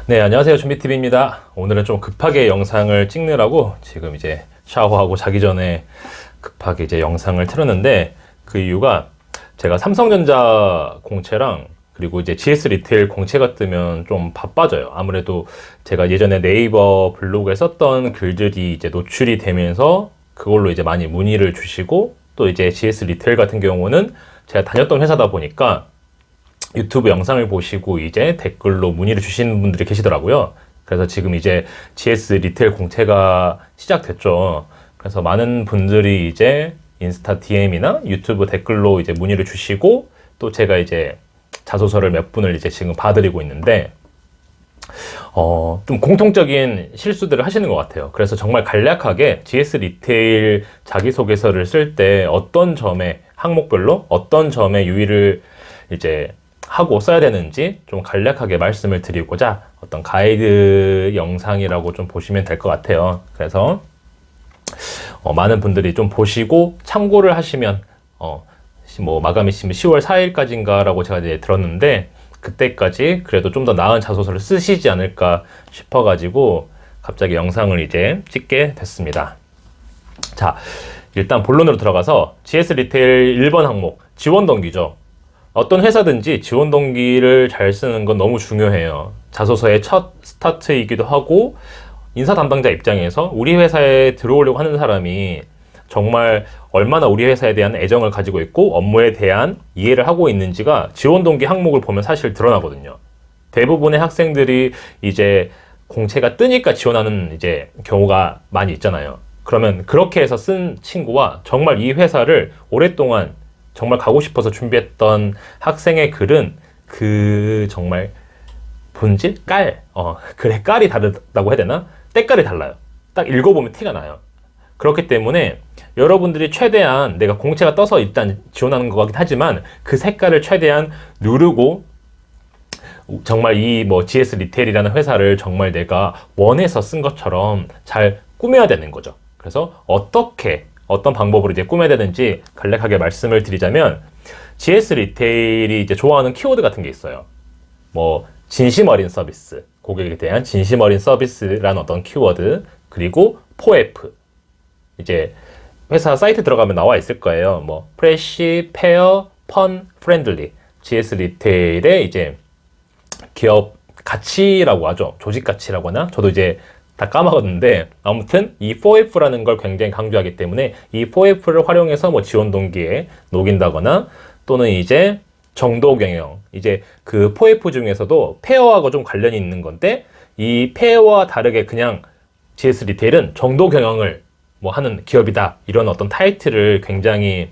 네, 안녕하세요. 준비TV입니다. 오늘은 좀 급하게 영상을 찍느라고 지금 이제 샤워하고 자기 전에 급하게 이제 영상을 틀었는데, 그 이유가 제가 삼성전자 공채랑 그리고 이제 GS 리테일 공채가 뜨면 좀 바빠져요. 아무래도 제가 예전에 네이버 블로그에 썼던 글들이 이제 노출이 되면서 그걸로 이제 많이 문의를 주시고, 또 이제 GS 리테일 같은 경우는 제가 다녔던 회사다 보니까 유튜브 영상을 보시고 이제 댓글로 문의를 주시는 분들이 계시더라고요. 그래서 지금 이제 GS 리테일 공채가 시작됐죠. 그래서 많은 분들이 이제 인스타 DM이나 유튜브 댓글로 이제 문의를 주시고, 또 제가 이제 자소서를 몇 분을 이제 지금 봐드리고 있는데, 좀 공통적인 실수들을 하시는 것 같아요. 그래서 정말 간략하게 GS 리테일 자기소개서를 쓸 때 어떤 점에, 항목별로 어떤 점에 유의를 이제 하고 써야 되는지 좀 간략하게 말씀을 드리고자 어떤 가이드 영상이라고 좀 보시면 될 것 같아요. 그래서 많은 분들이 좀 보시고 참고를 하시면 뭐 마감이 10월 4일까지인가 라고 제가 이제 들었는데, 그때까지 그래도 좀 더 나은 자소서를 쓰시지 않을까 싶어가지고 갑자기 영상을 이제 찍게 됐습니다. 자, 일단 본론으로 들어가서 GS 리테일 1번 항목, 지원 동기죠. 어떤 회사든지 지원 동기를 잘 쓰는 건 너무 중요해요. 자소서의 첫 스타트이기도 하고, 인사 담당자 입장에서 우리 회사에 들어오려고 하는 사람이 정말 얼마나 우리 회사에 대한 애정을 가지고 있고 업무에 대한 이해를 하고 있는지가 지원 동기 항목을 보면 사실 드러나거든요. 대부분의 학생들이 이제 공채가 뜨니까 지원하는 이제 경우가 많이 있잖아요. 그러면 그렇게 해서 쓴 친구와 정말 이 회사를 오랫동안 정말 가고 싶어서 준비했던 학생의 글은 그 정말 본질? 그래, 깔이 다르다고 해야 되나? 때깔이 달라요. 딱 읽어보면 티가 나요. 그렇기 때문에 여러분들이 최대한, 내가 공채가 떠서 일단 지원하는 것 같긴 하지만 그 색깔을 최대한 누르고, 정말 이 뭐 GS 리테일이라는 회사를 정말 내가 원해서 쓴 것처럼 잘 꾸며야 되는 거죠. 그래서 어떤 방법으로 이제 꾸며야 되는지 간략하게 말씀을 드리자면, GS 리테일이 이제 좋아하는 키워드 같은 게 있어요. 뭐 진심 어린 서비스, 고객에 대한 진심 어린 서비스라는 어떤 키워드, 그리고 포F, 이제 회사 사이트 들어가면 나와 있을 거예요. 뭐 프레시, 페어, 펀, 프렌들리, GS 리테일의 이제 기업 가치라고 하죠. 조직 가치라고 하나? 저도 이제 다 까먹었는데, 아무튼 이 4F라는 걸 굉장히 강조하기 때문에 이 4F를 활용해서 뭐 지원 동기에 녹인다거나, 또는 이제 정도 경영, 이제 그 4F 중에서도 페어하고 좀 관련이 있는 건데, 이 페어와 다르게 그냥 GS 리테일은 정도 경영을 뭐 하는 기업이다, 이런 어떤 타이틀을 굉장히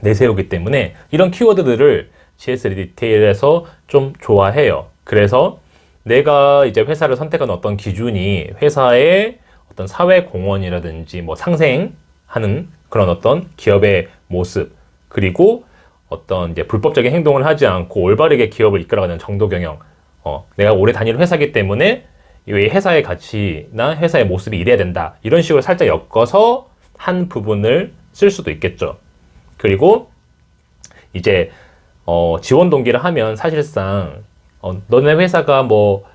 내세우기 때문에 이런 키워드들을 GS 리테일에서 좀 좋아해요. 그래서 내가 이제 회사를 선택한 어떤 기준이 회사의 어떤 사회 공헌이라든지 뭐 상생하는 그런 어떤 기업의 모습, 그리고 어떤 이제 불법적인 행동을 하지 않고 올바르게 기업을 이끌어가는 정도 경영, 내가 오래 다니는 회사이기 때문에 이 회사의 가치나 회사의 모습이 이래야 된다, 이런 식으로 살짝 엮어서 한 부분을 쓸 수도 있겠죠. 그리고 이제 지원 동기를 하면 사실상 너네 회사가 뭐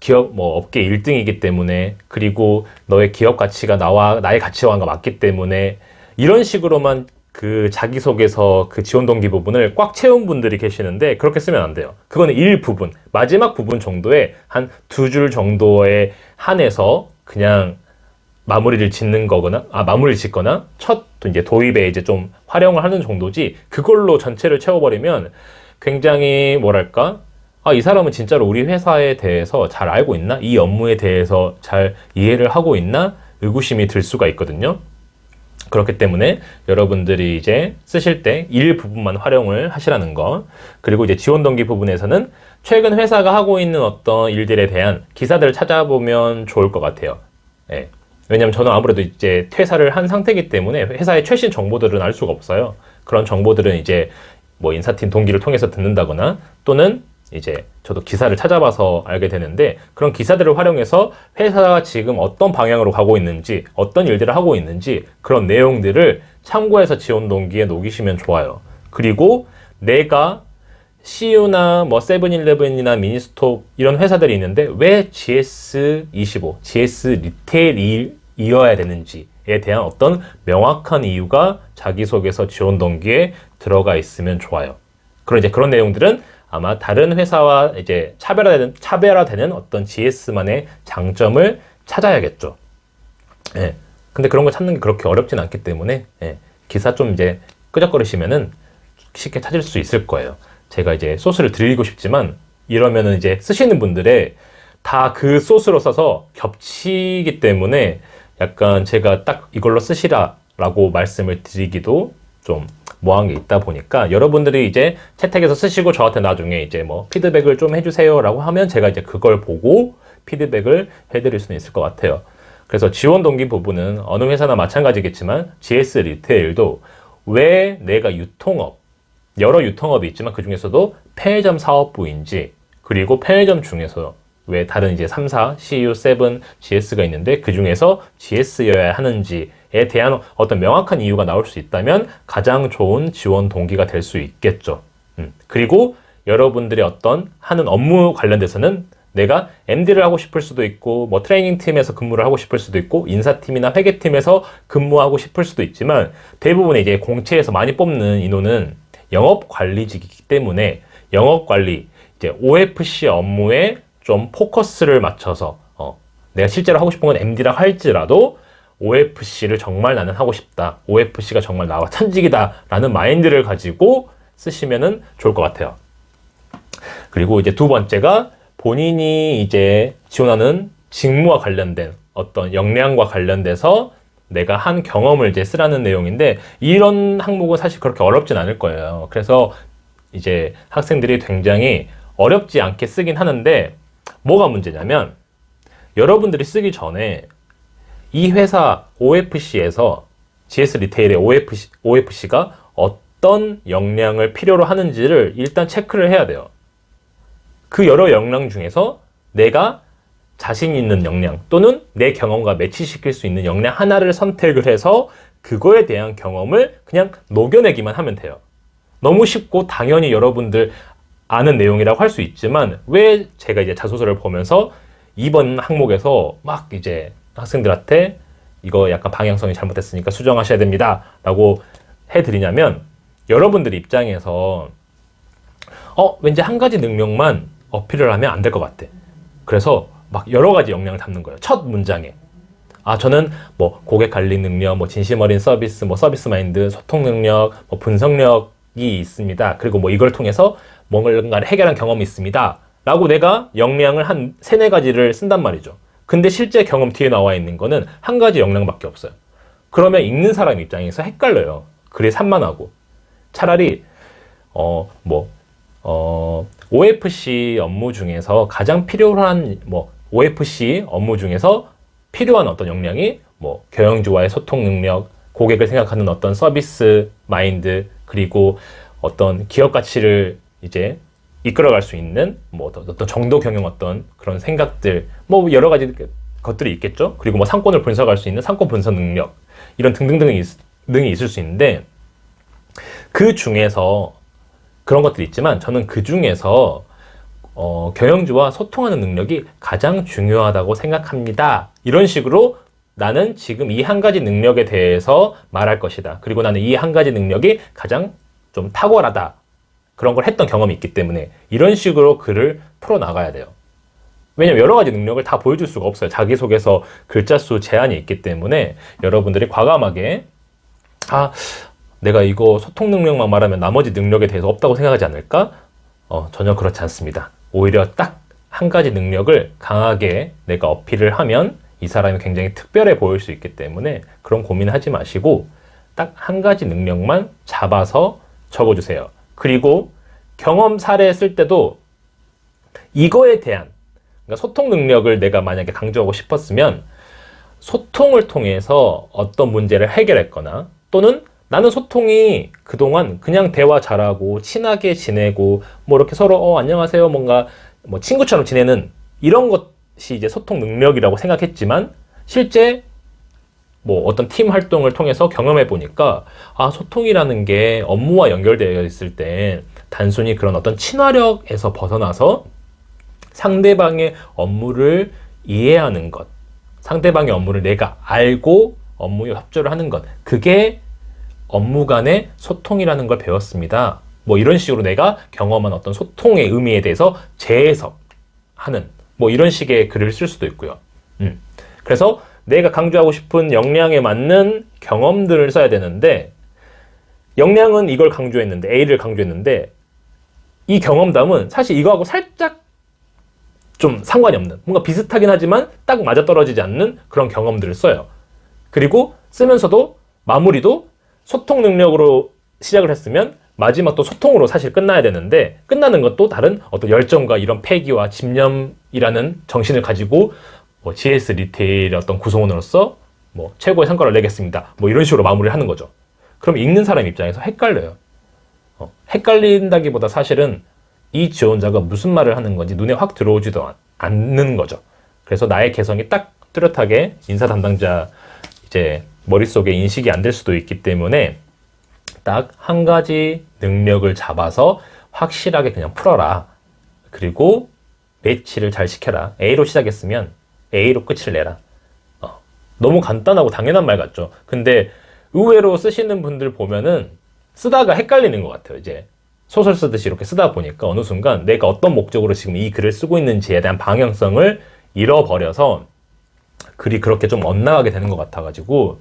기업 뭐 업계 1등이기 때문에, 그리고 너의 기업 가치가 나의 가치관과 맞기 때문에, 이런 식으로만 그 자기소개서 그 지원 동기 부분을 꽉 채운 분들이 계시는데, 그렇게 쓰면 안 돼요. 그거는 일부분, 마지막 부분 정도에 한 2줄 정도에 한해서 그냥 마무리를 짓는 거거나, 마무리를 짓거나 첫 이제 도입에 이제 좀 활용을 하는 정도지, 그걸로 전체를 채워버리면 굉장히 뭐랄까, 이 사람은 진짜로 우리 회사에 대해서 잘 알고 있나? 이 업무에 대해서 잘 이해를 하고 있나? 의구심이 들 수가 있거든요. 그렇기 때문에 여러분들이 이제 쓰실 때 일부분만 활용을 하시라는 거. 그리고 이제 지원 동기 부분에서는 최근 회사가 하고 있는 어떤 일들에 대한 기사들을 찾아보면 좋을 것 같아요. 예. 왜냐면 저는 아무래도 이제 퇴사를 한 상태이기 때문에 회사의 최신 정보들은 알 수가 없어요. 그런 정보들은 이제 뭐 인사팀 동기를 통해서 듣는다거나, 또는 이제 저도 기사를 찾아봐서 알게 되는데, 그런 기사들을 활용해서 회사가 지금 어떤 방향으로 가고 있는지, 어떤 일들을 하고 있는지, 그런 내용들을 참고해서 지원 동기에 녹이시면 좋아요. 그리고 내가 CU나 뭐 세븐일레븐이나 미니스톱 이런 회사들이 있는데 왜 GS25, GS 리테일이어야 되는지에 대한 어떤 명확한 이유가 자기소개서 지원 동기에 들어가 있으면 좋아요. 그런 이제 그런 내용들은 아마 다른 회사와 이제 차별화되는 어떤 GS만의 장점을 찾아야겠죠. 예. 근데 그런 걸 찾는 게 그렇게 어렵진 않기 때문에, 예. 기사 좀 이제 끄적거리시면은 쉽게 찾을 수 있을 거예요. 제가 이제 소스를 드리고 싶지만 이러면은 이제 쓰시는 분들의 다 그 소스로 써서 겹치기 때문에 약간 제가 딱 이걸로 쓰시라라고 말씀을 드리기도 좀 뭐한 게 있다 보니까 여러분들이 이제 채택해서 쓰시고 저한테 나중에 이제 뭐 피드백을 좀 해주세요라고 하면 제가 이제 그걸 보고 피드백을 해드릴 수는 있을 것 같아요. 그래서 지원 동기 부분은 어느 회사나 마찬가지겠지만 GS 리테일도 왜 내가 유통업, 여러 유통업이 있지만 그 중에서도 편의점 사업부인지, 그리고 편의점 중에서 왜 다른 이제 3사, CU, 7, GS가 있는데 그 중에서 GS여야 하는지에 대한 어떤 명확한 이유가 나올 수 있다면 가장 좋은 지원 동기가 될 수 있겠죠. 그리고 여러분들이 어떤 하는 업무 관련돼서는 내가 MD를 하고 싶을 수도 있고 뭐 트레이닝 팀에서 근무를 하고 싶을 수도 있고 인사팀이나 회계팀에서 근무하고 싶을 수도 있지만 대부분의 이제 공채에서 많이 뽑는 인원은 영업관리직이기 때문에 영업관리, 이제 OFC 업무에 좀 포커스를 맞춰서 내가 실제로 하고 싶은 건 MD라 할지라도 OFC를 정말 나는 하고 싶다. OFC가 정말 나와 천직이다. 라는 마인드를 가지고 쓰시면은 좋을 것 같아요. 그리고 이제 두 번째가 본인이 이제 지원하는 직무와 관련된 어떤 역량과 관련돼서 내가 한 경험을 이제 쓰라는 내용인데 이런 항목은 사실 그렇게 어렵진 않을 거예요. 그래서 이제 학생들이 굉장히 어렵지 않게 쓰긴 하는데 뭐가 문제냐면 여러분들이 쓰기 전에 이 회사 OFC에서 GS 리테일의 OFC가 어떤 역량을 필요로 하는지를 일단 체크를 해야 돼요. 그 여러 역량 중에서 내가 자신 있는 역량 또는 내 경험과 매치시킬 수 있는 역량 하나를 선택을 해서 그거에 대한 경험을 그냥 녹여내기만 하면 돼요. 너무 쉽고 당연히 여러분들 아는 내용이라고 할 수 있지만 왜 제가 이제 자소서를 보면서 이번 항목에서 막 이제 학생들한테 이거 약간 방향성이 잘못됐으니까 수정하셔야 됩니다 라고 해드리냐면 여러분들 입장에서 왠지 한 가지 능력만 어필을 하면 안 될 것 같아. 그래서 막 여러 가지 역량을 담는 거예요. 첫 문장에. 저는 뭐 고객 관리 능력, 뭐 진심 어린 서비스, 뭐 서비스 마인드, 소통 능력, 뭐 분석력이 있습니다. 그리고 뭐 이걸 통해서 뭔가를 해결한 경험이 있습니다. 라고 내가 역량을 한 3-4가지를 쓴단 말이죠. 근데 실제 경험 뒤에 나와 있는 거는 한 가지 역량밖에 없어요. 그러면 읽는 사람 입장에서 헷갈려요. 글이 산만하고. 차라리 OFC 업무 중에서 가장 필요한 OFC 업무 중에서 필요한 어떤 역량이 경영주와의 소통 능력, 고객을 생각하는 어떤 서비스 마인드, 그리고 어떤 기업 가치를 이제 이끌어갈 수 있는 어떤 정도 경영 어떤 그런 생각들, 여러 가지 것들이 있겠죠. 그리고 상권을 분석할 수 있는 상권 분석 능력, 이런 등등등이 있을 수 있는데 그 중에서 그런 것들이 있지만 저는 그 중에서 경영주와 소통하는 능력이 가장 중요하다고 생각합니다. 이런 식으로 나는 지금 이 한 가지 능력에 대해서 말할 것이다. 그리고 나는 이 한 가지 능력이 가장 좀 탁월하다. 그런 걸 했던 경험이 있기 때문에 이런 식으로 글을 풀어나가야 돼요. 왜냐면 여러 가지 능력을 다 보여줄 수가 없어요. 자기소개서 글자 수 제한이 있기 때문에 여러분들이 과감하게 내가 이거 소통 능력만 말하면 나머지 능력에 대해서 없다고 생각하지 않을까? 전혀 그렇지 않습니다. 오히려 딱 한 가지 능력을 강하게 내가 어필을 하면 이 사람이 굉장히 특별해 보일 수 있기 때문에 그런 고민하지 마시고 딱 한 가지 능력만 잡아서 적어주세요. 그리고 경험 사례 쓸 때도 이거에 대한, 그러니까 소통 능력을 내가 만약에 강조하고 싶었으면 소통을 통해서 어떤 문제를 해결했거나 또는 나는 소통이 그동안 그냥 대화 잘하고 친하게 지내고 이렇게 서로 안녕하세요 뭔가 친구처럼 지내는 이런 것이 이제 소통 능력이라고 생각했지만 실제 어떤 팀 활동을 통해서 경험해 보니까 소통이라는 게 업무와 연결되어 있을 때 단순히 그런 어떤 친화력에서 벗어나서 상대방의 업무를 이해하는 것, 상대방의 업무를 내가 알고 업무에 협조를 하는 것, 그게 업무 간의 소통이라는 걸 배웠습니다. 뭐 이런 식으로 내가 경험한 어떤 소통의 의미에 대해서 재해석하는 뭐 이런 식의 글을 쓸 수도 있고요. 그래서 내가 강조하고 싶은 역량에 맞는 경험들을 써야 되는데, 역량은 이걸 강조했는데, A를 강조했는데, 이 경험담은 사실 이거하고 살짝 좀 상관이 없는, 뭔가 비슷하긴 하지만 딱 맞아떨어지지 않는 그런 경험들을 써요. 그리고 쓰면서도 마무리도 소통 능력으로 시작을 했으면 마지막도 소통으로 사실 끝나야 되는데, 끝나는 것도 다른 어떤 열정과 이런 패기와 집념이라는 정신을 가지고 뭐 GS 리테일의 어떤 구성원으로서 뭐 최고의 성과를 내겠습니다. 뭐 이런 식으로 마무리를 하는 거죠. 그럼 읽는 사람 입장에서 헷갈려요. 헷갈린다기보다 사실은 이 지원자가 무슨 말을 하는 건지 눈에 확 들어오지도 않는 거죠. 그래서 나의 개성이 딱 뚜렷하게 인사 담당자 이제 머릿속에 인식이 안 될 수도 있기 때문에 딱 한 가지 능력을 잡아서 확실하게 그냥 풀어라. 그리고 매치를 잘 시켜라. A로 시작했으면 A로 끝을 내라. 너무 간단하고 당연한 말 같죠. 근데 의외로 쓰시는 분들 보면은 쓰다가 헷갈리는 것 같아요. 이제 소설 쓰듯이 이렇게 쓰다 보니까 어느 순간 내가 어떤 목적으로 지금 이 글을 쓰고 있는지에 대한 방향성을 잃어버려서 글이 그렇게 좀 엇나가게 되는 것 같아가지고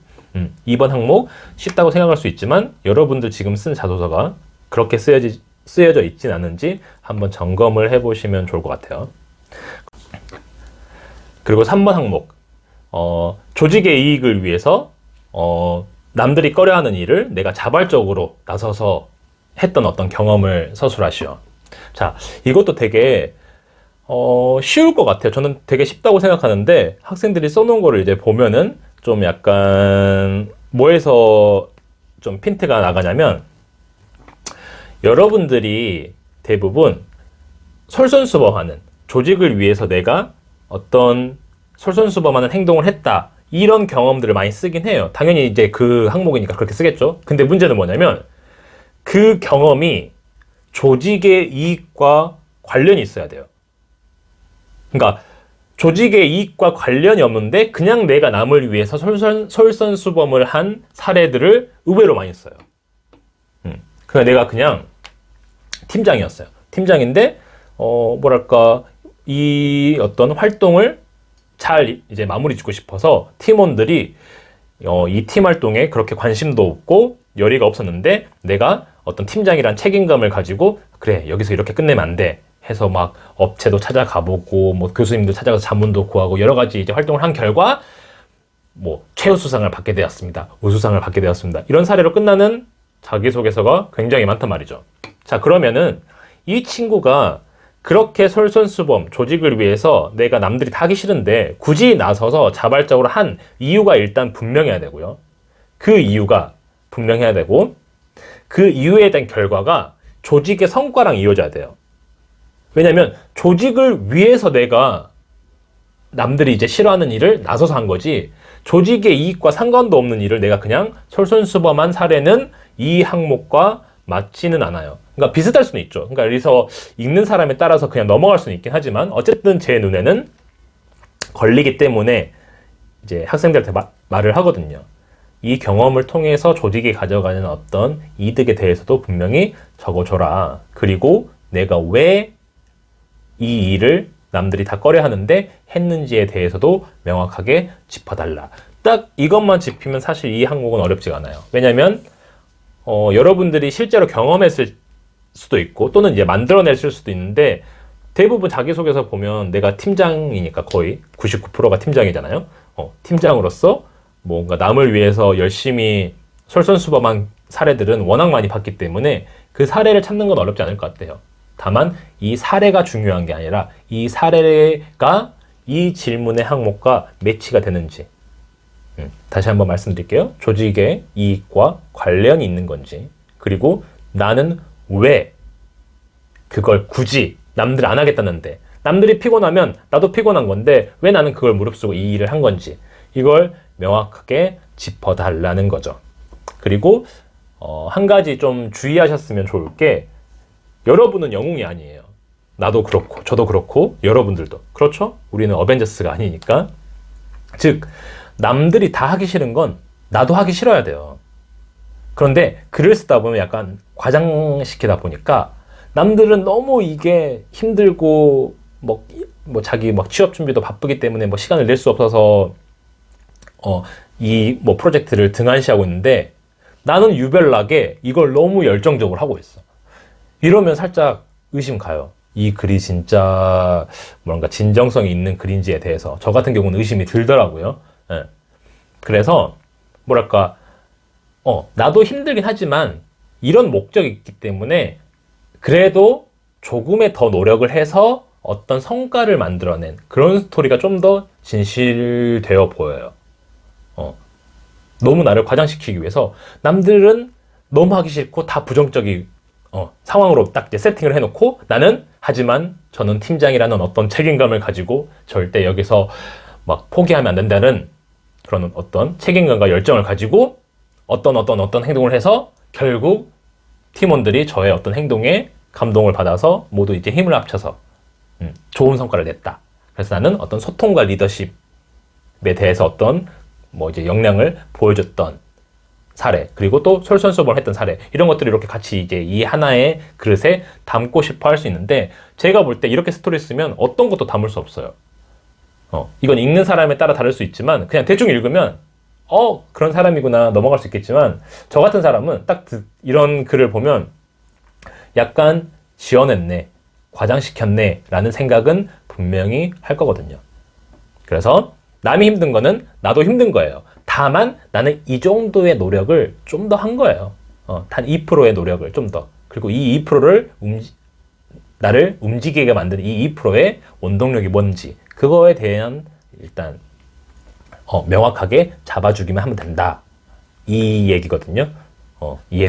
2번 항목 쉽다고 생각할 수 있지만 여러분들 지금 쓴 자소서가 그렇게 쓰여져 있진 않은지 한번 점검을 해보시면 좋을 것 같아요. 그리고 3번 항목 조직의 이익을 위해서 남들이 꺼려하는 일을 내가 자발적으로 나서서 했던 어떤 경험을 서술하시오. 자, 이것도 되게 쉬울 것 같아요. 저는 되게 쉽다고 생각하는데 학생들이 써놓은 거를 이제 보면은 좀 약간 뭐에서 좀 핀트가 나가냐면, 여러분들이 대부분 솔선수범하는, 조직을 위해서 내가 어떤 솔선수범하는 행동을 했다, 이런 경험들을 많이 쓰긴 해요. 당연히 이제 그 항목이니까 그렇게 쓰겠죠. 근데 문제는 뭐냐면 그 경험이 조직의 이익과 관련이 있어야 돼요. 그러니까 조직의 이익과 관련이 없는데 그냥 내가 남을 위해서 솔선수범을 한 사례들을 의외로 많이 써요. 그냥 내가 그냥 팀장이었어요. 팀장인데 뭐랄까 이 어떤 활동을 잘 이제 마무리 짓고 싶어서 팀원들이 이 팀 활동에 그렇게 관심도 없고 열의가 없었는데 내가 어떤 팀장이란 책임감을 가지고 그래 여기서 이렇게 끝내면 안 돼 해서 막 업체도 찾아가보고 뭐 교수님도 찾아가서 자문도 구하고 여러 가지 이제 활동을 한 결과 뭐 최우수상을 받게 되었습니다. 우수상을 받게 되었습니다. 이런 사례로 끝나는 자기소개서가 굉장히 많단 말이죠. 자, 그러면은 이 친구가 그렇게 솔선수범, 조직을 위해서 내가 남들이 다 하기 싫은데 굳이 나서서 자발적으로 한 이유가 일단 분명해야 되고요. 그 이유가 분명해야 되고 그 이유에 대한 결과가 조직의 성과랑 이어져야 돼요. 왜냐면 조직을 위해서 내가 남들이 이제 싫어하는 일을 나서서 한 거지, 조직의 이익과 상관도 없는 일을 내가 그냥 솔선수범한 사례는 이 항목과 맞지는 않아요. 그러니까 비슷할 수는 있죠. 그러니까 그래서 읽는 사람에 따라서 그냥 넘어갈 수는 있긴 하지만 어쨌든 제 눈에는 걸리기 때문에 이제 학생들한테 말을 하거든요. 이 경험을 통해서 조직이 가져가는 어떤 이득에 대해서도 분명히 적어줘라. 그리고 내가 왜 이 일을 남들이 다 꺼려 하는데 했는지에 대해서도 명확하게 짚어달라. 딱 이것만 짚으면 사실 이 항목은 어렵지가 않아요. 왜냐면 여러분들이 실제로 경험했을 수도 있고 또는 이제 만들어냈을 수도 있는데 대부분 자기소개서 보면 내가 팀장이니까 거의 99%가 팀장이잖아요. 팀장으로서 뭔가 남을 위해서 열심히 솔선수범한 사례들은 워낙 많이 봤기 때문에 그 사례를 찾는 건 어렵지 않을 것 같아요. 다만 이 사례가 중요한 게 아니라 이 사례가 이 질문의 항목과 매치가 되는지, 다시 한번 말씀드릴게요. 조직의 이익과 관련이 있는 건지, 그리고 나는 왜 그걸 굳이 남들 안 하겠다는데 남들이 피곤하면 나도 피곤한 건데 왜 나는 그걸 무릅쓰고 이 일을 한 건지, 이걸 명확하게 짚어달라는 거죠. 그리고 한 가지 좀 주의하셨으면 좋을 게, 여러분은 영웅이 아니에요. 나도 그렇고 저도 그렇고 여러분들도 그렇죠? 우리는 어벤져스가 아니니까. 즉 남들이 다 하기 싫은 건 나도 하기 싫어야 돼요. 그런데 글을 쓰다 보면 약간 과장시키다 보니까 남들은 너무 이게 힘들고 뭐 자기 막 취업 준비도 바쁘기 때문에 뭐 시간을 낼 수 없어서 이 뭐 프로젝트를 등한시하고 있는데 나는 유별나게 이걸 너무 열정적으로 하고 있어. 이러면 살짝 의심 가요. 이 글이 진짜 뭔가 진정성이 있는 글인지에 대해서 저 같은 경우는 의심이 들더라고요. 예. 그래서 뭐랄까 나도 힘들긴 하지만 이런 목적이 있기 때문에 그래도 조금의 더 노력을 해서 어떤 성과를 만들어낸 그런 스토리가 좀 더 진실되어 보여요. 너무 나를 과장시키기 위해서 남들은 너무 하기 싫고 다 부정적인 상황으로 딱 이제 세팅을 해놓고 나는 하지만 저는 팀장이라는 어떤 책임감을 가지고 절대 여기서 막 포기하면 안 된다는 그런 어떤 책임감과 열정을 가지고 어떤 행동을 해서 결국 팀원들이 저의 어떤 행동에 감동을 받아서 모두 이제 힘을 합쳐서 좋은 성과를 냈다. 그래서 나는 어떤 소통과 리더십에 대해서 어떤 뭐 이제 역량을 보여줬던 사례, 그리고 또 솔선수범했던 사례, 이런 것들을 이렇게 같이 이제 이 하나의 그릇에 담고 싶어 할 수 있는데, 제가 볼 때 이렇게 스토리 쓰면 어떤 것도 담을 수 없어요. 이건 읽는 사람에 따라 다를 수 있지만, 그냥 대충 읽으면, 그런 사람이구나 넘어갈 수 있겠지만, 저 같은 사람은 딱 이런 글을 보면 약간 지어냈네, 과장시켰네, 라는 생각은 분명히 할 거거든요. 그래서 남이 힘든 거는 나도 힘든 거예요. 다만 나는 이 정도의 노력을 좀 더 한 거예요. 단 2%의 노력을 좀 더. 그리고 이 2%를 나를 움직이게 만든 이 2%의 원동력이 뭔지 그거에 대한 일단 명확하게 잡아주기만 하면 된다. 이 얘기거든요. 이해